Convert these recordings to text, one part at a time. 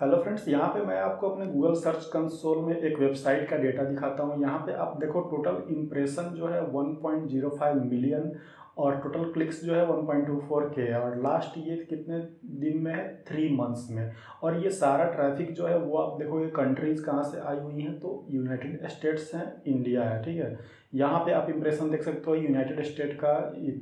Hello friends, यहाँ पे मैं आपको अपने गूगल सर्च कंसोल में एक वेबसाइट का डेटा दिखाता हूँ। यहाँ पे आप देखो टोटल इम्प्रेशन जो है 1.05 मिलियन और टोटल क्लिक्स जो है 1.24 के है और लास्ट ये कितने दिन में है 3 मंथ्स में। और ये सारा ट्रैफिक जो है वो आप देखो ये कंट्रीज़ कहाँ से आई हुई हैं, तो यूनाइटेड स्टेट्स हैं, इंडिया है, ठीक है। यहाँ पे आप इम्प्रेशन देख सकते हो, यूनाइटेड स्टेट का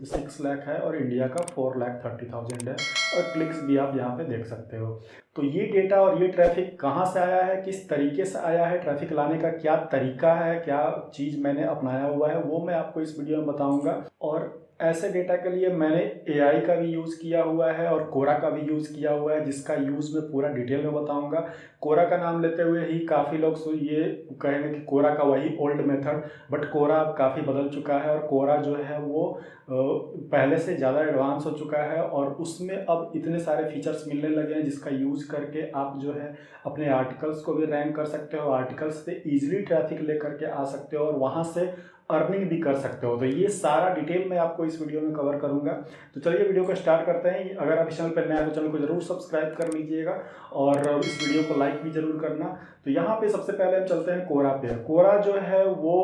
6 लाख है और इंडिया का 4,30,000 है और क्लिक्स भी आप यहाँ पे देख सकते हो। तो ये डेटा और ये ट्रैफिक कहाँ से आया है, किस तरीके से आया है, ट्रैफिक लाने का क्या तरीका है, क्या चीज़ मैंने अपनाया हुआ है, वो मैं आपको इस वीडियो में बताऊंगा। और ऐसे डेटा के लिए मैंने एआई का भी यूज़ किया हुआ है और कोरा का भी यूज़ किया हुआ है, जिसका यूज़ मैं पूरा डिटेल में बताऊंगा। कोरा का नाम लेते हुए ही काफ़ी लोग ये कहेंगे कि कोरा का वही ओल्ड मेथड, बट कोरा अब काफ़ी बदल चुका है और कोरा जो है वो पहले से ज़्यादा एडवांस हो चुका है और उसमें अब इतने सारे फीचर्स मिलने लगे हैं जिसका यूज़ करके आप जो है अपने आर्टिकल्स को भी रैंक कर सकते हो, आर्टिकल्स पे इजीली ट्रैफिक लेकर के आ सकते हो और वहाँ से अर्निंग भी कर सकते हो। तो ये सारा डिटेल मैं आपको इस वीडियो में कवर करूंगा। तो चलिए वीडियो को स्टार्ट करते हैं। अगर आप इस चैनल पर नए हैं तो चैनल को जरूर सब्सक्राइब कर लीजिएगा और इस वीडियो को लाइक भी जरूर करना। तो यहाँ पे सबसे पहले हम चलते हैं कोरा पे। कोरा जो है वो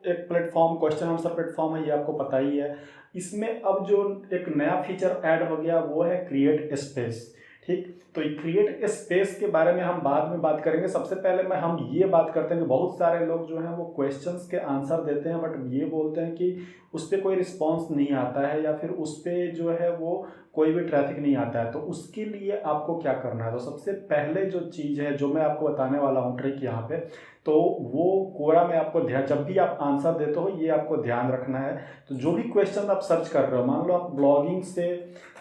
एक प्लेटफॉर्म, क्वेश्चन आंसर प्लेटफॉर्म है, ये आपको पता ही है। इसमें अब जो एक नया फीचर ऐड हो गया वो है क्रिएट स्पेस। ठीक, तो क्रिएट स्पेस के बारे में हम बाद में बात करेंगे। सबसे पहले मैं हम ये बात करते हैं कि बहुत सारे लोग जो हैं वो क्वेश्चंस के आंसर देते हैं बट ये बोलते हैं कि उस पर कोई रिस्पॉन्स नहीं आता है या फिर उस पर जो है वो कोई भी ट्रैफिक नहीं आता है। तो उसके लिए आपको क्या करना है, तो सबसे पहले जो चीज़ है जो मैं आपको बताने वाला हूँ ट्रिक यहाँ पे, तो वो कोरा में आपको ध्यान, जब भी आप आंसर देते हो ये आपको ध्यान रखना है। तो जो भी क्वेश्चन आप सर्च कर रहे हो, मान लो आप ब्लॉगिंग से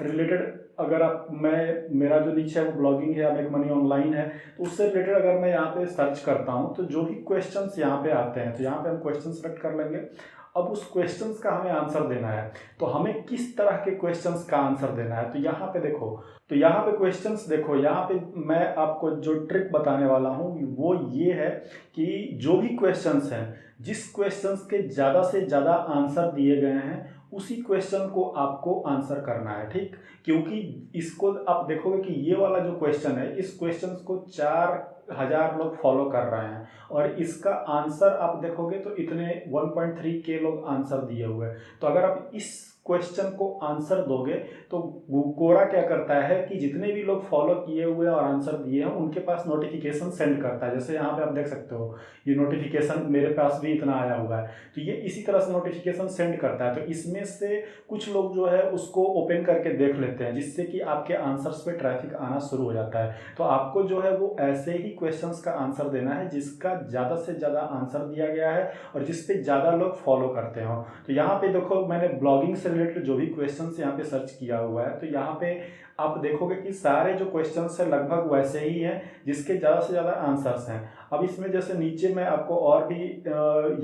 रिलेटेड, अगर आप मेरा जो नीचे है वो ब्लॉगिंग है या मेक मनी ऑनलाइन है, तो उससे रिलेटेड अगर मैं यहाँ पे सर्च करता हूँ तो जो भी क्वेश्चंस यहाँ पे आते हैं तो यहाँ पे हम क्वेश्चन सेलेक्ट कर लेंगे। अब उस क्वेश्चंस का हमें आंसर देना है, तो हमें किस तरह के क्वेश्चंस का आंसर देना है, तो यहाँ पे देखो, तो यहाँ पे क्वेश्चंस देखो, यहाँ पे मैं आपको जो ट्रिक बताने वाला हूँ वो ये है कि जो भी क्वेश्चंस हैं, जिस क्वेश्चंस के ज़्यादा से ज़्यादा आंसर दिए गए हैं उसी क्वेश्चन को आपको आंसर करना है। ठीक, क्योंकि इसको आप देखोगे कि ये वाला जो क्वेश्चन है, इस क्वेश्चन को 4,000 लोग फॉलो कर रहे हैं और इसका आंसर आप देखोगे तो इतने 1.3 के लोग आंसर दिए हुए हैं। तो अगर आप इस क्वेश्चन को आंसर दोगे तो कोरा क्या करता है कि जितने भी लोग फॉलो किए हुए और आंसर दिए हैं उनके पास नोटिफिकेशन सेंड करता है। जैसे यहाँ पे आप देख सकते हो ये नोटिफिकेशन मेरे पास भी इतना आया हुआ है, तो ये इसी तरह से नोटिफिकेशन सेंड करता है। तो इसमें से कुछ लोग जो है उसको ओपन करके देख लेते हैं जिससे कि आपके आंसर्स पे ट्रैफिक आना शुरू हो जाता है। तो आपको जो है वो ऐसे ही क्वेश्चंस का आंसर देना है जिसका ज़्यादा से ज़्यादा आंसर दिया गया है और जिस पे ज़्यादा लोग फॉलो करते हो। तो यहाँ पे देखो मैंने ब्लॉगिंग से रिलेटेड जो भी क्वेश्चंस यहाँ पे सर्च किया हुआ है, तो यहाँ पे आप देखोगे कि सारे जो क्वेश्चंस हैं लगभग वैसे ही हैं जिसके ज़्यादा से ज़्यादा आंसर्स हैं। अब इसमें जैसे नीचे मैं आपको और भी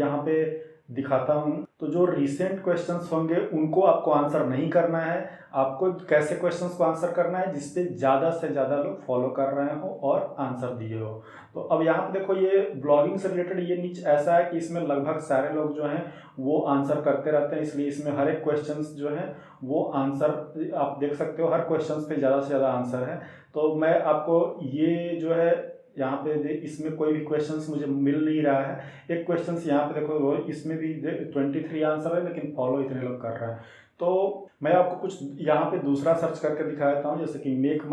यहाँ पे दिखाता हूँ, तो जो रिसेंट क्वेश्चंस होंगे उनको आपको आंसर नहीं करना है। आपको कैसे क्वेश्चंस को आंसर करना है जिसपे ज़्यादा से ज़्यादा लोग फॉलो कर रहे हो और आंसर दिए हो। तो अब यहाँ पे देखो ये ब्लॉगिंग से रिलेटेड ये नीचे ऐसा है कि इसमें लगभग सारे लोग जो हैं वो आंसर करते रहते हैं, इसलिए इसमें हर एक क्वेश्चन जो है वो आंसर आप देख सकते हो, हर क्वेश्चन पे ज़्यादा से ज़्यादा आंसर है। तो मैं आपको ये जो है यहाँ पे इसमें कोई भी क्वेश्चंस मुझे मिल नहीं रहा है। एक क्वेश्चन यहाँ पे देखो इसमें भी 23 आंसर है लेकिन फॉलो इतने लोग कर रहे हैं। तो मैं आपको कुछ यहाँ पे दूसरा सर्च करके दिखा देता हूँ, जैसे कि मेक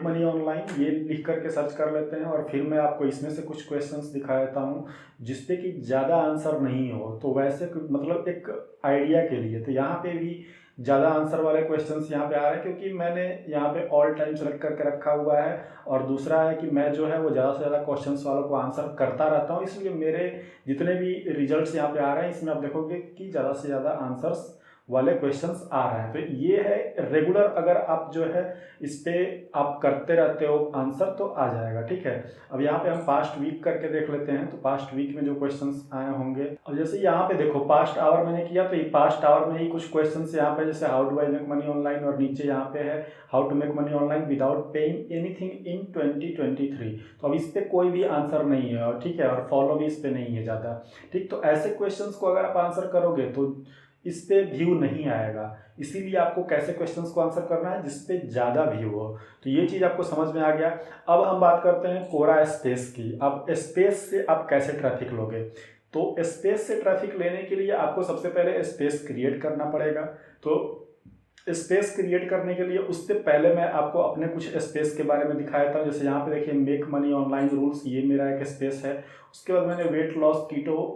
मनी ऑनलाइन, ये लिख करके सर्च कर लेते हैं और फिर मैं आपको इसमें से कुछ क्वेश्चंस दिखा देता हूँ जिसपे कि ज़्यादा आंसर नहीं हो, तो वैसे मतलब एक आइडिया के लिए। तो यहाँ पे भी ज़्यादा आंसर वाले क्वेश्चंस यहाँ पे आ रहे हैं क्योंकि मैंने यहाँ पे ऑल टाइम सेलेक्ट करके रखा हुआ है और दूसरा है कि मैं जो है वो ज़्यादा से ज़्यादा क्वेश्चंस वालों को आंसर करता रहता हूँ, इसलिए मेरे जितने भी रिजल्ट्स यहाँ पे आ रहे हैं इसमें आप देखोगे कि ज़्यादा से ज़्यादा आंसर्स वाले क्वेश्चंस आ रहे हैं। तो ये है रेगुलर, अगर आप जो है इस पे आप करते रहते हो आंसर तो आ जाएगा। ठीक है, अब यहाँ पे हम पास्ट वीक करके देख लेते हैं, तो पास्ट वीक में जो क्वेश्चंस आए होंगे, और जैसे यहाँ पे देखो पास्ट आवर मैंने किया तो ये पास्ट आवर में ही कुछ क्वेश्चंस यहाँ पे, जैसे how do I make money online, और नीचे यहाँ पे है how to make money online without paying anything in 2023। तो अब इस पे कोई भी आंसर नहीं है, ठीक है, और फॉलो भी इस पे नहीं है ज़्यादा। ठीक, तो ऐसे क्वेश्चंस को अगर आप आंसर करोगे तो इस पे व्यू नहीं आएगा। इसीलिए आपको कैसे क्वेश्चंस को आंसर करना है जिस पे ज़्यादा व्यू हो। तो ये चीज़ आपको समझ में आ गया। अब हम बात करते हैं कोरा स्पेस की। अब स्पेस से आप कैसे ट्रैफिक लोगे? तो स्पेस से ट्रैफिक लेने के लिए आपको सबसे पहले स्पेस क्रिएट करना पड़ेगा। तो स्पेस क्रिएट करने के लिए उससे पहले मैं आपको अपने कुछ स्पेस के बारे में दिखाया था। जैसे यहाँ पे देखिए मेक मनी ऑनलाइन रूल्स, ये मेरा एक स्पेस है। उसके बाद मैंने वेट लॉस कीटो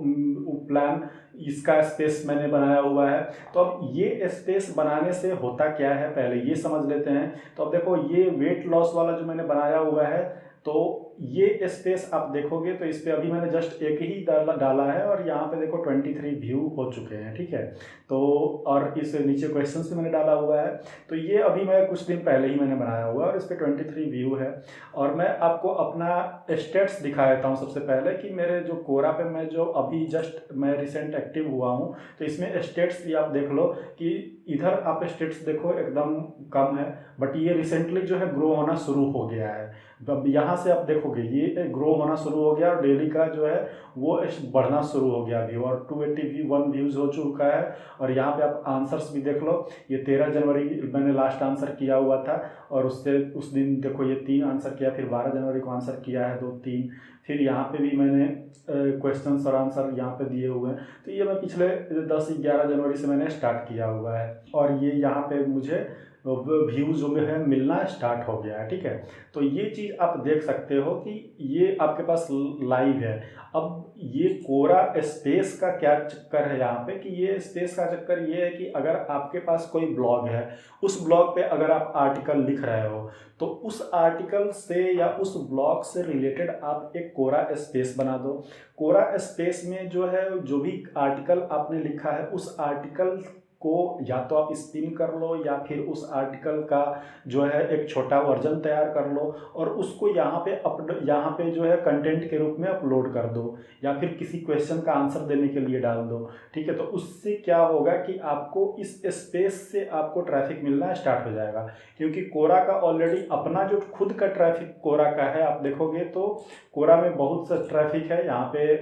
प्लान, इसका स्पेस मैंने बनाया हुआ है। तो अब ये स्पेस बनाने से होता क्या है पहले ये समझ लेते हैं। तो अब देखो ये वेट लॉस वाला जो मैंने बनाया हुआ है, तो ये स्पेस आप देखोगे तो इस पर अभी मैंने जस्ट एक ही डाला है और यहाँ पे देखो 23 व्यू हो चुके हैं, ठीक है। तो और इस नीचे क्वेश्चन भी मैंने डाला हुआ है। तो ये अभी मैं कुछ दिन पहले ही मैंने बनाया हुआ है और इस पर 23 व्यू है। और मैं आपको अपना स्टेट्स दिखा देता हूँ सबसे पहले कि मेरे जो कोरा पे मैं जो अभी जस्ट मैं रिसेंट एक्टिव हुआ हूँ, तो इसमें स्टेट्स भी आप देख लो कि इधर आप स्टेट्स देखो एकदम कम है, बट ये रिसेंटली जो है ग्रो होना शुरू हो गया है। अब यहाँ से आप देखोगे ये ग्रो होना शुरू हो गया और डेली का जो है वो बढ़ना शुरू हो गया व्यू, और 281 व्यूज़ हो चुका है। और यहाँ पे आप आंसर्स भी देख लो, ये 13 जनवरी मैंने लास्ट आंसर किया हुआ था और उससे उस दिन देखो ये 3 आंसर किया, फिर 12 जनवरी को आंसर किया है 2-3, फिर यहाँ पे भी मैंने क्वेश्चंस और आंसर यहाँ पे दिए हुए हैं। तो ये मैं पिछले 10-11 जनवरी से मैंने स्टार्ट किया हुआ है और ये यहाँ पे मुझे व्यूज़ जो है मिलना स्टार्ट हो गया है, ठीक है। तो ये चीज़ आप देख सकते हो कि ये आपके पास लाइव है। अब ये कोरा स्पेस का क्या चक्कर है यहाँ पे, कि ये स्पेस का चक्कर ये है कि अगर आपके पास कोई ब्लॉग है, उस ब्लॉग पे अगर आप आर्टिकल लिख रहे हो, तो उस आर्टिकल से या उस ब्लॉग से रिलेटेड आप एक कोरा स्पेस बना दो। कोरा स्पेस में जो है जो भी आर्टिकल आपने लिखा है उस आर्टिकल को या तो आप स्पिन कर लो या फिर उस आर्टिकल का जो है एक छोटा वर्जन तैयार कर लो और उसको यहाँ पे जो है कंटेंट के रूप में अपलोड कर दो या फिर किसी क्वेश्चन का आंसर देने के लिए डाल दो, ठीक है। तो उससे क्या होगा कि आपको इस स्पेस से आपको ट्रैफिक मिलना स्टार्ट हो जाएगा, क्योंकि कोरा का ऑलरेडी अपना जो खुद का ट्रैफिक कोरा का है, आप देखोगे तो कोरा में बहुत सा ट्रैफिक है। यहाँ पे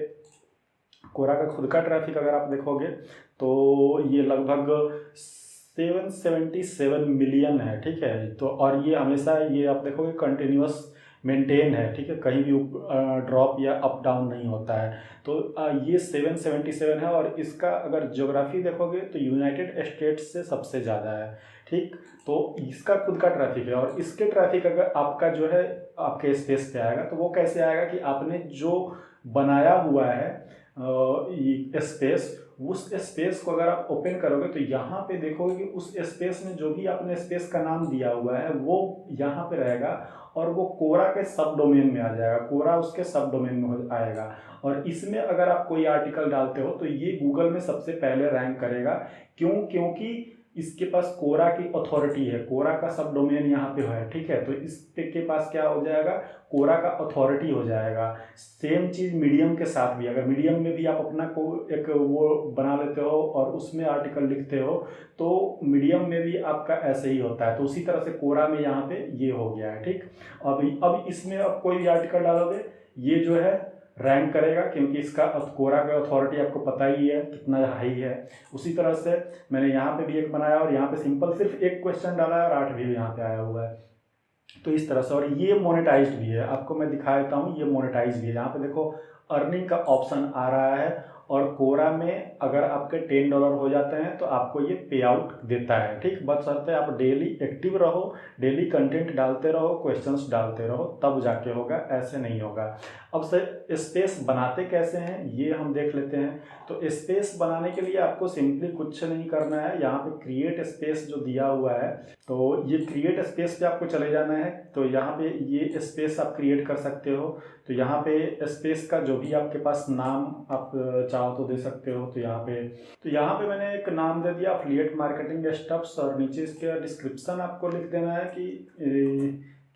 कोरा का खुद का ट्रैफिक अगर आप देखोगे तो ये लगभग 777 मिलियन है, ठीक है। तो और ये हमेशा ये आप देखोगे कंटिन्यूअस मेंटेन है, ठीक है, कहीं भी ड्रॉप या अप डाउन नहीं होता है। तो ये 777 है और इसका अगर ज्योग्राफी देखोगे तो यूनाइटेड स्टेट्स से सबसे ज़्यादा है, ठीक। तो इसका खुद का ट्रैफिक है और इसके ट्रैफिक अगर आपका जो है आपके स्पेस पे आएगा तो वो कैसे आएगा कि आपने जो बनाया हुआ है स्पेस, उस स्पेस को अगर आप ओपन करोगे तो यहाँ पे देखोगे कि उस स्पेस में जो भी आपने स्पेस का नाम दिया हुआ है वो यहाँ पे रहेगा और वो कोरा के सब डोमेन में आ जाएगा, कोरा उसके सब डोमेन में आएगा। और इसमें अगर आप कोई आर्टिकल डालते हो तो ये गूगल में सबसे पहले रैंक करेगा। क्योंकि इसके पास कोरा की अथॉरिटी है, कोरा का सब डोमेन यहाँ पे है, ठीक है। तो इसके पास क्या हो जाएगा, कोरा का अथॉरिटी हो जाएगा। सेम चीज़ मीडियम के साथ भी, अगर मीडियम में भी आप अपना को एक वो बना लेते हो और उसमें आर्टिकल लिखते हो तो मीडियम में भी आपका ऐसे ही होता है। तो उसी तरह से कोरा में यहाँ पे ये हो गया है, ठीक। अब इसमें अब कोई भी आर्टिकल डालोगे ये जो है रैंक करेगा, क्योंकि इसका कोरा का अथॉरिटी आपको पता ही है कितना हाई है। उसी तरह से मैंने यहाँ पे भी एक बनाया और यहाँ पे सिंपल सिर्फ एक क्वेश्चन डाला है और 8 व्यू यहाँ पे आया हुआ है। तो इस तरह से, और ये मोनेटाइज्ड भी है, आपको मैं दिखा देता हूँ, ये मोनेटाइज भी है। यहाँ पे देखो अर्निंग का ऑप्शन आ रहा है और कोरा में अगर आपके $10 हो जाते हैं तो आपको ये पे आउट देता है, ठीक। बशर्ते आप डेली एक्टिव रहो, डेली कंटेंट डालते रहो, क्वेश्चंस डालते रहो, तब जाके होगा, ऐसे नहीं होगा। अब से स्पेस बनाते कैसे हैं ये हम देख लेते हैं। तो स्पेस बनाने के लिए आपको सिंपली कुछ नहीं करना है, यहाँ पे क्रिएट स्पेस जो दिया हुआ है, तो ये क्रिएट स्पेस पे आपको चले जाना है। तो यहाँ पे ये स्पेस आप क्रिएट कर सकते हो। तो यहाँ पे स्पेस का जो भी आपके पास नाम आप चाहो तो दे सकते हो। तो यहाँ पे मैंने एक नाम दे दिया एफिलिएट मार्केटिंग स्टेप्स, और नीचे इसके डिस्क्रिप्शन आपको लिख देना है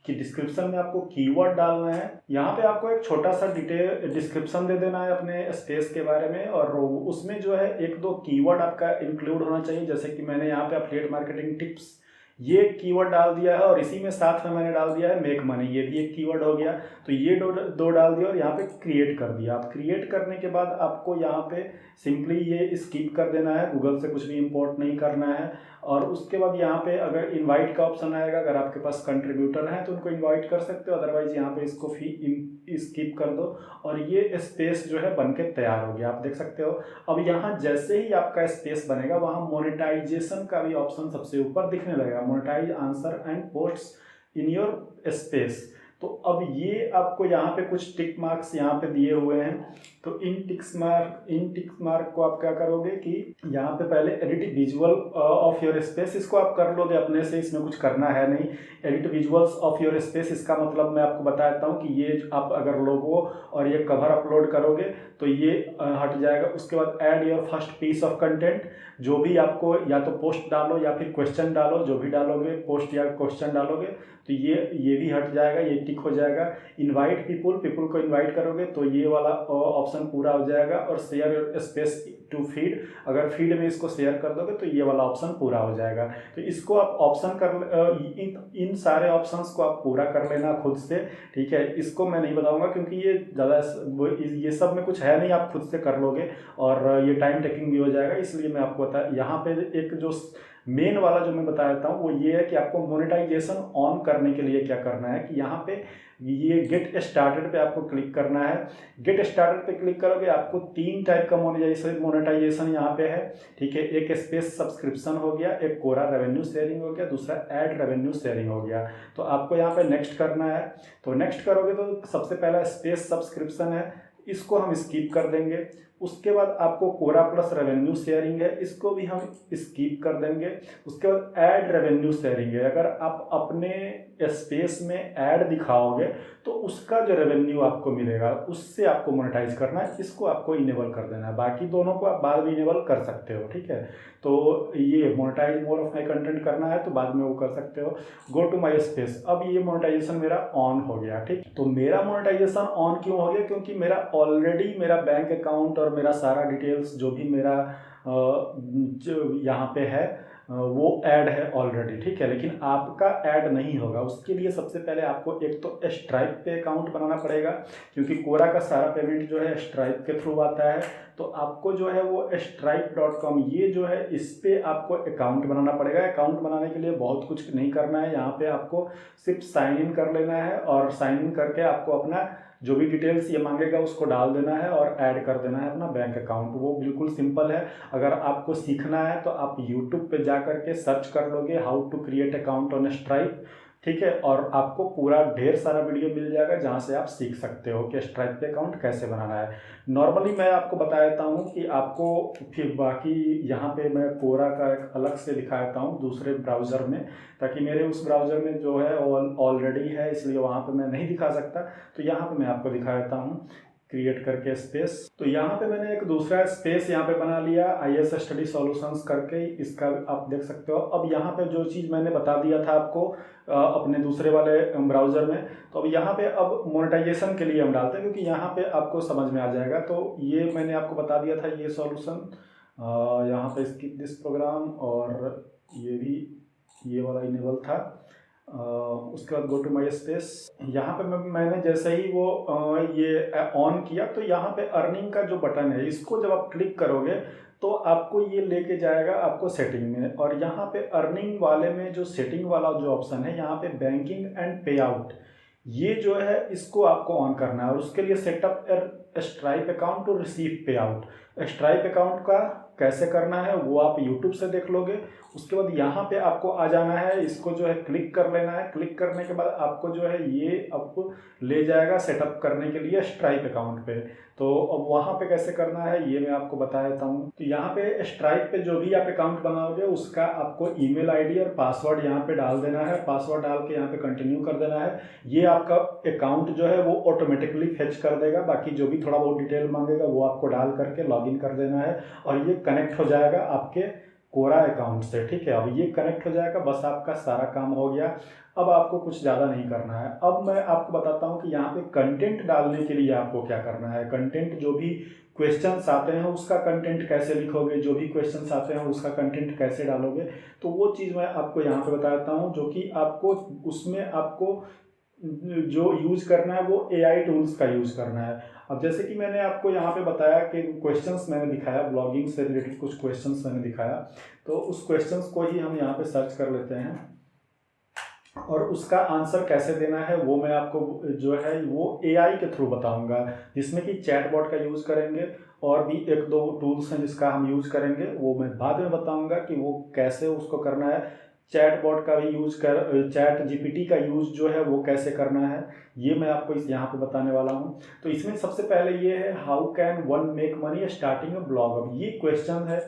कि डिस्क्रिप्शन में आपको कीवर्ड डालना है। यहाँ पे आपको एक छोटा सा डिटेल डिस्क्रिप्शन दे देना है अपने स्पेस के बारे में, और उसमें जो है 1-2 कीवर्ड आपका इंक्लूड होना चाहिए। जैसे कि मैंने यहाँ पे एफिलिएट मार्केटिंग टिप्स ये कीवर्ड डाल दिया है और इसी में साथ में मैंने डाल दिया है मेक मनी, ये भी एक कीवर्ड हो गया। तो ये दो डाल दिया और यहाँ पे क्रिएट कर दिया। आप क्रिएट करने के बाद आपको यहाँ पे सिंपली ये स्किप कर देना है, गूगल से कुछ भी इंपोर्ट नहीं करना है। और उसके बाद यहाँ पे अगर इनवाइट का ऑप्शन आएगा, अगर आपके पास कंट्रीब्यूटर हैं तो उनको इनवाइट कर सकते हो, अदरवाइज यहाँ पे इसको स्किप कर दो और ये स्पेस जो है बन के तैयार हो गया, आप देख सकते हो। अब यहाँ जैसे ही आपका स्पेस बनेगा वहाँ मोनेटाइजेशन का भी ऑप्शन सबसे ऊपर दिखने लगेगा, monetize answer and posts in your space. तो अब ये आपको यहाँ पे कुछ टिक मार्क्स यहाँ पे दिए हुए हैं। तो इन टिक मार्क को आप क्या करोगे कि यहाँ पे पहले edit visual of your space, इसको आप कर लोगे अपने से, इसमें कुछ करना है नहीं। Edit visuals of your space, इसका मतलब मैं आपको बता देता हूँ कि ये आप अगर लोगो और ये कवर अपलोड करोगे तो ये हट जाएगा। उसके बाद add your first piece of content, जो भी आपको या तो पोस्ट डालो या फिर क्वेश्चन डालो, जो भी डालोगे पोस्ट या क्वेश्चन डालोगे तो ये भी हट जाएगा, ये टिक हो जाएगा। इनवाइट पीपल को इनवाइट करोगे तो ये वाला ऑप्शन पूरा हो जाएगा। और share your space to feed, अगर फीड में इसको शेयर कर दोगे तो ये वाला ऑप्शन पूरा हो जाएगा। तो इसको आप ऑप्शन इन सारे ऑप्शंस को आप पूरा कर लेना खुद से, ठीक है। इसको मैं नहीं बताऊंगा क्योंकि ये ज़्यादा ये सब में कुछ है नहीं, आप खुद से कर लोगे और ये टाइम टेकिंग भी हो जाएगा। इसलिए मैं आपको यहाँ पे एक जो मेन वाला जो मैं बता देता हूँ वो ये है कि आपको मोनेटाइजेशन ऑन करने के लिए क्या करना है कि यहाँ पे ये गेट स्टार्टेड पे आपको क्लिक करना है। गेट स्टार्टेड पे क्लिक करोगे आपको 3 टाइप का मोनेटाइजेशन यहाँ पे है, ठीक है। एक स्पेस सब्सक्रिप्शन हो गया, एक कोरा रेवेन्यू शेयरिंग हो गया, दूसरा ऐड रेवेन्यू शेयरिंग हो गया। तो आपको यहाँ पे नेक्स्ट करना है। तो नेक्स्ट करोगे तो सबसे पहला स्पेस सब्सक्रिप्शन है, इसको हम स्किप कर देंगे। उसके बाद आपको कोरा प्लस रेवेन्यू शेयरिंग है, इसको भी हम स्किप कर देंगे। उसके बाद ऐड रेवेन्यू शेयरिंग है, अगर आप अपने स्पेस में ऐड दिखाओगे तो उसका जो रेवेन्यू आपको मिलेगा उससे आपको मोनेटाइज करना है, इसको आपको इनेबल कर देना है। बाकी दोनों को आप बाद में इनेबल कर सकते हो, ठीक है। तो ये monetize more of my content करना है तो बाद में वो कर सकते हो। गो टू माई स्पेस, अब ये मोनेटाइजेशन मेरा ऑन हो गया, ठीक। तो मेरा मोनेटाइजेशन ऑन क्यों हो गया, क्योंकि मेरा ऑलरेडी मेरा बैंक अकाउंट और मेरा सारा डिटेल्स जो भी मेरा जो यहाँ पे है वो ऐड है ऑलरेडी, ठीक है। लेकिन आपका ऐड नहीं होगा, उसके लिए सबसे पहले आपको एक तो स्ट्राइप पे अकाउंट बनाना पड़ेगा, क्योंकि कोरा का सारा पेमेंट जो है स्ट्राइप के थ्रू आता है। तो आपको जो है वो stripe.com ये जो है इस पे आपको अकाउंट बनाना पड़ेगा। अकाउंट बनाने के लिए बहुत कुछ नहीं करना है, यहाँ पे आपको सिर्फ साइन इन कर लेना है और साइन इन करके आपको अपना जो भी डिटेल्स ये मांगेगा उसको डाल देना है और ऐड कर देना है अपना बैंक अकाउंट। वो बिल्कुल सिंपल है। अगर आपको सीखना है तो आप यूट्यूब पे जा करके सर्च कर लोगे how to create account on Stripe, ठीक है। और आपको पूरा ढेर सारा वीडियो मिल जाएगा जहाँ से आप सीख सकते हो कि स्ट्राइप पे अकाउंट कैसे बनाना है। नॉर्मली मैं आपको बता देता हूँ कि आपको फिर बाकी यहाँ पे मैं कोरा का एक अलग से दिखा देता हूँ दूसरे ब्राउज़र में, ताकि मेरे उस ब्राउज़र में जो है ऑलरेडी है इसलिए वहाँ पे मैं नहीं दिखा सकता। तो यहाँ पे मैं आपको दिखा देता हूँ क्रिएट करके स्पेस। तो यहाँ पे मैंने एक दूसरा स्पेस यहाँ पे बना लिया IAS स्टडी सॉल्यूशंस करके, इसका आप देख सकते हो। अब यहाँ पे जो चीज़ मैंने बता दिया था आपको अपने दूसरे वाले ब्राउज़र में, तो अब यहाँ पे अब मोनेटाइजेशन के लिए हम डालते हैं क्योंकि यहाँ पे आपको समझ में आ जाएगा। तो ये मैंने आपको बता दिया था ये सॉल्यूशन, यहाँ पे स्किप दिस प्रोग्राम, और ये भी ये वाला इनेबल था। उसके बाद गो टू माई स्पेस, यहाँ पे मैंने जैसे ही वो ये ऑन किया तो यहाँ पे अर्निंग का जो बटन है इसको जब आप क्लिक करोगे तो आपको ये लेके जाएगा आपको सेटिंग में, और यहाँ पे अर्निंग वाले में जो सेटिंग वाला जो ऑप्शन है यहाँ पे बैंकिंग एंड पे आउट, ये जो है इसको आपको ऑन करना है। और उसके लिए setup Stripe account to receive payout, Stripe account का कैसे करना है वो आप यूट्यूब से देख लोगे। उसके बाद यहाँ पे आपको आ जाना है, इसको जो है क्लिक कर लेना है। क्लिक करने के बाद आपको जो है ये आपको ले जाएगा सेटअप करने के लिए स्ट्राइप अकाउंट पे। तो अब वहाँ पे कैसे करना है ये मैं आपको बता देता हूँ। तो यहाँ पे स्ट्राइप पे जो भी आप अकाउंट बनाओगे उसका आपको ईमेल आईडी और पासवर्ड यहाँ पे डाल देना है। पासवर्ड डाल के यहाँ पे कंटिन्यू कर देना है। ये आपका अकाउंट जो है वो ऑटोमेटिकली फेच कर देगा। बाकी जो भी थोड़ा बहुत डिटेल मांगेगा वो आपको डाल करके लॉगिन कर देना है और ये कनेक्ट हो जाएगा आपके कोरा अकाउंट से, ठीक है। अब ये कनेक्ट हो जाएगा, बस आपका सारा काम हो गया। अब आपको कुछ ज़्यादा नहीं करना है। अब मैं आपको बताता हूँ कि यहाँ पे कंटेंट डालने के लिए आपको क्या करना है। कंटेंट जो भी क्वेश्चंस आते हैं उसका कंटेंट कैसे लिखोगे, जो भी क्वेश्चंस आते हैं उसका कंटेंट कैसे डालोगे, तो वो चीज़ मैं आपको यहाँ पे बताता हूँ, जो कि आपको उसमें आपको जो यूज़ करना है वो एआई टूल्स का यूज़ करना है। अब जैसे कि मैंने आपको यहाँ पे बताया कि क्वेश्चंस मैंने दिखाया, ब्लॉगिंग से रिलेटेड कुछ क्वेश्चंस मैंने दिखाया, तो उस क्वेश्चंस को ही हम यहाँ पे सर्च कर लेते हैं और उसका आंसर कैसे देना है वो मैं आपको जो है वो एआई के थ्रू बताऊंगा, जिसमें कि चैटबॉट का यूज़ करेंगे और भी एक दो टूल्स हैं जिसका हम यूज़ करेंगे, वो मैं बाद में बताऊंगा कि वो कैसे उसको करना है। चैटबॉट का भी यूज़ कर, चैट जीपीटी का यूज़ जो है वो कैसे करना है, ये मैं आपको इस यहाँ पे बताने वाला हूँ। तो इसमें सबसे पहले ये है, how can one make money starting a blog. अब ये क्वेश्चन है,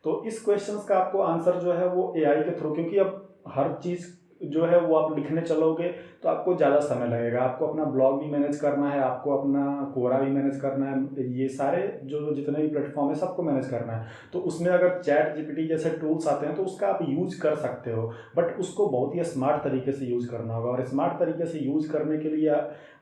तो इस क्वेश्चन का आपको आंसर जो है वो एआई के थ्रू, क्योंकि अब हर चीज़ जो है वो आप लिखने चलोगे तो आपको ज़्यादा समय लगेगा। आपको अपना ब्लॉग भी मैनेज करना है, आपको अपना कोरा भी मैनेज करना है, ये सारे जो जितने भी प्लेटफॉर्म है सबको मैनेज करना है। तो उसमें अगर चैट जीपीटी जैसे टूल्स आते हैं तो उसका आप यूज कर सकते हो, बट उसको बहुत ही स्मार्ट तरीके से यूज़ करना होगा। और स्मार्ट तरीके से यूज़ करने के लिए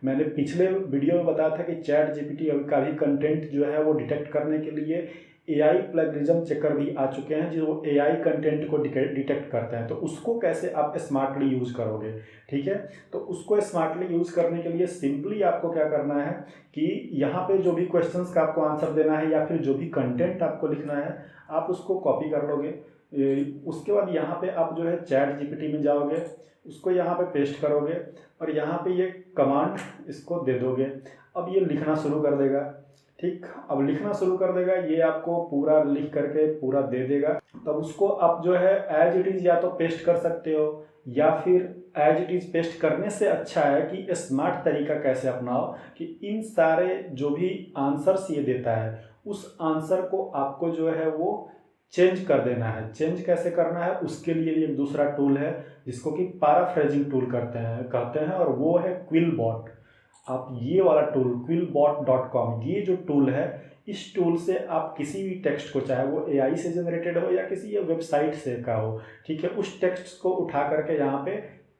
मैंने पिछले वीडियो में बताया था कि चैट जीपीटी का भी कंटेंट जो है वो डिटेक्ट करने के लिए एआई प्लेगरिज्म चेकर भी आ चुके हैं, जो एआई कंटेंट को डिटेक्ट करते हैं। तो उसको कैसे आप स्मार्टली यूज़ करोगे, ठीक है। तो उसको स्मार्टली यूज़ करने के लिए सिंपली आपको क्या करना है कि यहाँ पे जो भी क्वेश्चंस का आपको आंसर देना है या फिर जो भी कंटेंट आपको लिखना है आप उसको कॉपी कर लोगे। उसके बाद यहाँ पे आप जो है चैट जीपीटी में जाओगे, उसको यहाँ पे पेस्ट करोगे और यहाँ पे ये कमांड इसको दे दोगे। अब ये लिखना शुरू कर देगा, ठीक। अब लिखना शुरू कर देगा, ये आपको पूरा लिख करके पूरा दे देगा। तब उसको आप जो है एज इट इज़ या तो पेस्ट कर सकते हो, या फिर एज इट इज़ पेस्ट करने से अच्छा है कि स्मार्ट तरीका कैसे अपनाओ कि इन सारे जो भी आंसर्स ये देता है उस आंसर को आपको जो है वो चेंज कर देना है। चेंज कैसे करना है उसके लिए एक दूसरा टूल है जिसको कि पैराफ्रेजिंग टूल कहते हैं और वो है क्विलबॉट। आप ये वाला टूल quillbot.com, ये जो टूल है, इस टूल से आप किसी भी टेक्स्ट को, चाहे वो एआई से जनरेटेड हो या किसी वेबसाइट से का हो, ठीक है, उस टेक्स्ट को उठा करके यहाँ पे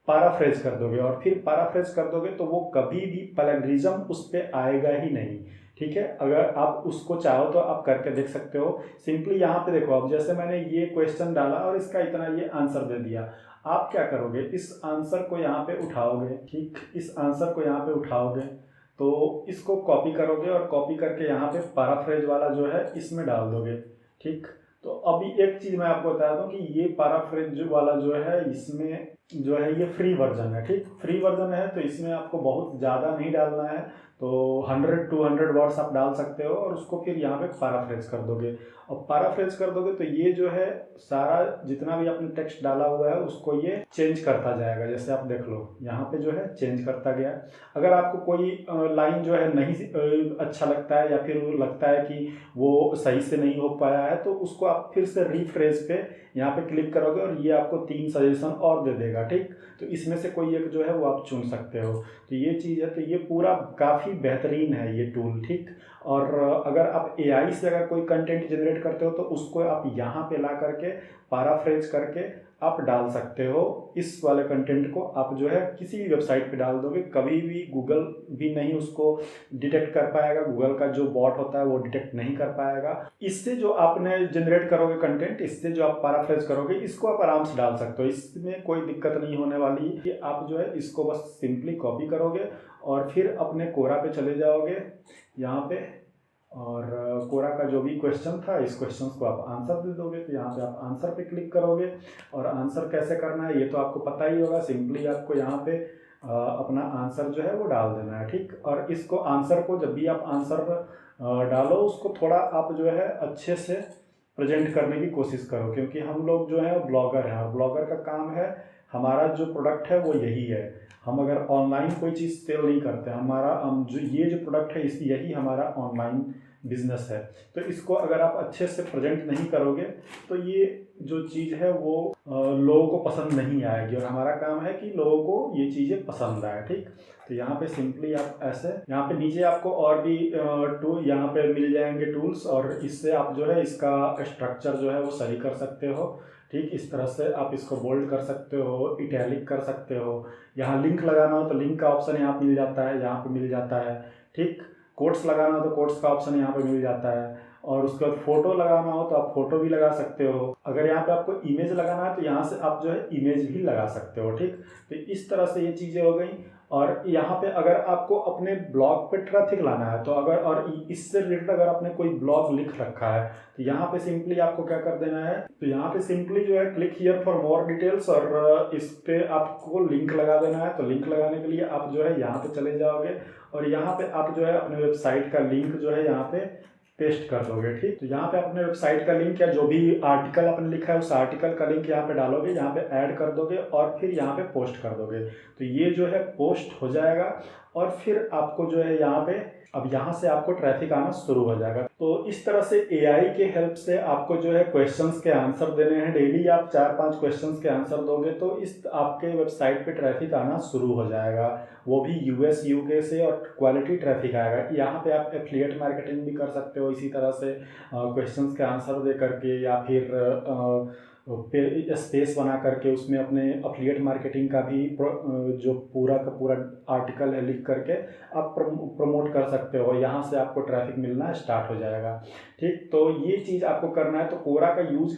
पैराफ्रेज कर दोगे और फिर पैराफ्रेज कर दोगे तो वो कभी भी प्लेगरिज्म उस पर आएगा ही नहीं, ठीक है। अगर आप उसको चाहो तो आप करके देख सकते हो। सिंपली यहाँ पे देखो, अब जैसे मैंने ये क्वेश्चन डाला और इसका इतना ये आंसर दे दिया, आप क्या करोगे, इस आंसर को यहाँ पे उठाओगे, ठीक, इस आंसर को यहाँ पे उठाओगे तो इसको कॉपी करोगे और कॉपी करके यहाँ पे पैराफ्रेज वाला जो है इसमें डाल दोगे, ठीक। तो अभी एक चीज़ मैं आपको बता दूं कि ये पैराफ्रेज वाला जो है इसमें जो है ये फ्री वर्जन है, ठीक। फ्री वर्जन है तो इसमें आपको बहुत ज़्यादा नहीं डालना है, तो 100-200 वर्ड्स आप डाल सकते हो और उसको फिर यहाँ पे पैराफ्रेज कर दोगे। और पैराफ्रेज कर दोगे तो ये जो है सारा जितना भी आपने टेक्स्ट डाला हुआ है उसको ये चेंज करता जाएगा। जैसे आप देख लो यहाँ पे जो है चेंज करता गया। अगर आपको कोई लाइन जो है नहीं अच्छा लगता है या फिर लगता है कि वो सही से नहीं हो पाया है तो उसको आप फिर से रिफ्रेश पे यहाँ पे क्लिक करोगे और ये आपको 3 सजेशन और दे देगा, ठीक। तो इसमें से कोई एक जो है वो आप चुन सकते हो। तो ये चीज़ है, तो ये पूरा काफ़ी बेहतरीन है ये टूल, ठीक। और अगर आप एआई से अगर कोई कंटेंट जनरेट करते हो तो उसको आप यहाँ पे ला करके पैराफ्रेज करके आप डाल सकते हो। इस वाले कंटेंट को आप जो है किसी भी वेबसाइट पे डाल दोगे, कभी भी गूगल भी नहीं उसको डिटेक्ट कर पाएगा, गूगल का जो बॉट होता है वो डिटेक्ट नहीं कर पाएगा। इससे जो आपने जनरेट करोगे कंटेंट, इससे जो आप पैराफ्रेज करोगे इसको आप आराम से डाल सकते हो, इसमें कोई दिक्कत नहीं होने वाली कि आप जो है इसको बस सिंपली कॉपी करोगे और फिर अपने कोरा पे चले जाओगे यहाँ पे, और कोरा का जो भी क्वेश्चन था इस क्वेश्चन को आप आंसर दे दोगे। तो यहाँ पे आप आंसर पे क्लिक करोगे और आंसर कैसे करना है ये तो आपको पता ही होगा। सिंपली आपको यहाँ पे अपना आंसर जो है वो डाल देना है, ठीक। और इसको आंसर को जब भी आप आंसर डालो उसको थोड़ा आप जो है अच्छे से प्रेजेंट करने की कोशिश करो, क्योंकि हम लोग जो है ब्लॉगर हैं और ब्लॉगर का काम है हमारा जो प्रोडक्ट है वो यही है। हम अगर ऑनलाइन कोई चीज़ सेल नहीं करते, हमारा हम जो ये जो प्रोडक्ट है इस यही हमारा ऑनलाइन बिजनेस है। तो इसको अगर आप अच्छे से प्रेजेंट नहीं करोगे तो ये जो चीज़ है वो लोगों को पसंद नहीं आएगी, और हमारा काम है कि लोगों को ये चीज़ें पसंद आए। ठीक, तो यहाँ पे सिंपली आप ऐसे, यहाँ पे नीचे आपको और भी टूल यहाँ पे मिल जाएंगे टूल्स, और इससे आप जो है इसका स्ट्रक्चर जो है वो सही कर सकते हो। ठीक, इस तरह से आप इसको बोल्ड कर सकते हो, इटैलिक कर सकते हो। यहाँ लिंक लगाना हो तो लिंक का ऑप्शन यहाँ पे मिल जाता है, यहाँ पे मिल जाता है। ठीक, कोट्स लगाना हो तो कोट्स का ऑप्शन यहाँ पे मिल जाता है, और उसके बाद फोटो लगाना हो तो आप फोटो भी लगा सकते हो। अगर यहाँ पे आपको इमेज लगाना है तो यहाँ से आप जो है इमेज भी लगा सकते हो। ठीक, तो इस तरह से ये चीज़ें हो गई। और यहाँ पे अगर आपको अपने ब्लॉग पे ट्रैफिक लाना है तो अगर, और इससे रिलेटेड अगर आपने कोई ब्लॉग लिख रखा है तो यहाँ पे सिंपली आपको क्या कर देना है, तो यहाँ पे सिंपली जो है click here for more details, और इस पे आपको लिंक लगा देना है। तो लिंक लगाने के लिए आप जो है यहाँ पे चले जाओगे, और यहाँ पे आप जो है अपने वेबसाइट का लिंक जो है यहाँ पे पेस्ट कर दोगे। ठीक, तो यहाँ पे अपने वेबसाइट का लिंक या जो भी आर्टिकल आपने लिखा है उस आर्टिकल का लिंक यहाँ पे डालोगे, यहाँ पे ऐड कर दोगे और फिर यहाँ पे पोस्ट कर दोगे। तो ये जो है पोस्ट हो जाएगा, और फिर आपको जो है यहाँ पे, अब यहाँ से आपको ट्रैफिक आना शुरू हो जाएगा। तो इस तरह से एआई के हेल्प से आपको जो है क्वेश्चंस के आंसर देने हैं। डेली आप 4-5 क्वेश्चंस के आंसर दोगे तो इस आपके वेबसाइट पे ट्रैफिक आना शुरू हो जाएगा, वो भी यूएस यूके से, और क्वालिटी ट्रैफिक आएगा। यहाँ पे आप एफिलिएट मार्केटिंग भी कर सकते हो इसी तरह से, क्वेश्चंस के आंसर दे करके, या फिर स्पेस बना करके उसमें अपने एफिलिएट मार्केटिंग का भी जो पूरा का पूरा आर्टिकल है लिख करके आप प्रमोट कर सकते हो। यहाँ से आपको ट्रैफिक मिलना स्टार्ट हो जाएगा। ठीक, तो ये चीज़ आपको करना है। तो कोरा का यूज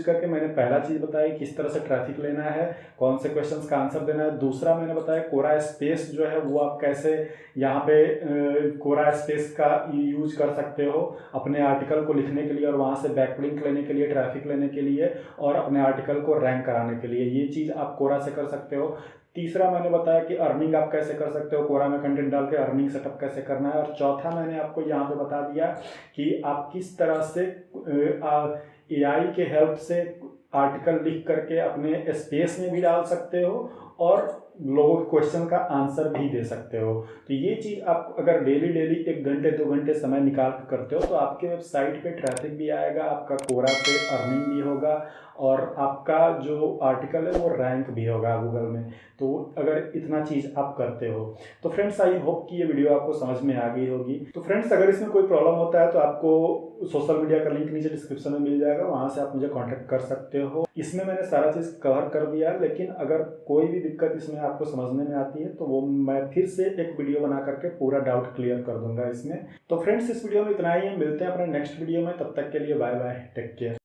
करके मैंने पहला चीज़ बताई किस तरह से ट्रैफिक लेना है, कौन से क्वेश्चंस का आंसर देना है। दूसरा मैंने बताया कोरा स्पेस जो है वो आप कैसे यहाँ पे कोरा स्पेस का यूज कर सकते हो अपने आर्टिकल को लिखने के लिए, और वहाँ से बैकलिंक लेने के लिए, ट्रैफिक लेने के लिए, और अपने आर्टिकल को रैंक कराने के लिए। ये चीज़ आप कोरा से कर सकते हो। तीसरा मैंने बताया कि अर्निंग आप कैसे कर सकते हो, कोरा में कंटेंट डाल के अर्निंग सेटअप कैसे करना है। और चौथा मैंने आपको यहाँ पे बता दिया कि आप किस तरह से एआई के हेल्प से आर्टिकल लिख करके अपने स्पेस में भी डाल सकते हो, और लोगों के क्वेश्चन का आंसर भी दे सकते हो। तो ये चीज़ आप अगर डेली 1 घंटे 2 घंटे समय निकाल कर करते हो तो आपके वेबसाइट पे ट्रैफिक भी आएगा, आपका कोरा पे अर्निंग भी होगा, और आपका जो आर्टिकल है वो रैंक भी होगा गूगल में। तो अगर इतना चीज़ आप करते हो तो फ्रेंड्स, आई होप कि ये वीडियो आपको समझ में आ गई होगी। तो फ्रेंड्स, अगर इसमें कोई प्रॉब्लम होता है तो आपको सोशल मीडिया का लिंक नीचे डिस्क्रिप्शन में मिल जाएगा, वहाँ से आप मुझे कॉन्टैक्ट कर सकते हो। इसमें मैंने सारा चीज़ कवर कर दिया है, लेकिन अगर कोई भी दिक्कत इसमें आपको समझने में आती है तो वो मैं फिर से एक वीडियो बना करके पूरा डाउट क्लियर कर दूंगा इसमें। तो फ्रेंड्स, इस वीडियो में इतना ही है, मिलते हैं अपने नेक्स्ट वीडियो में। तब तक के लिए बाय बाय, टेक केयर।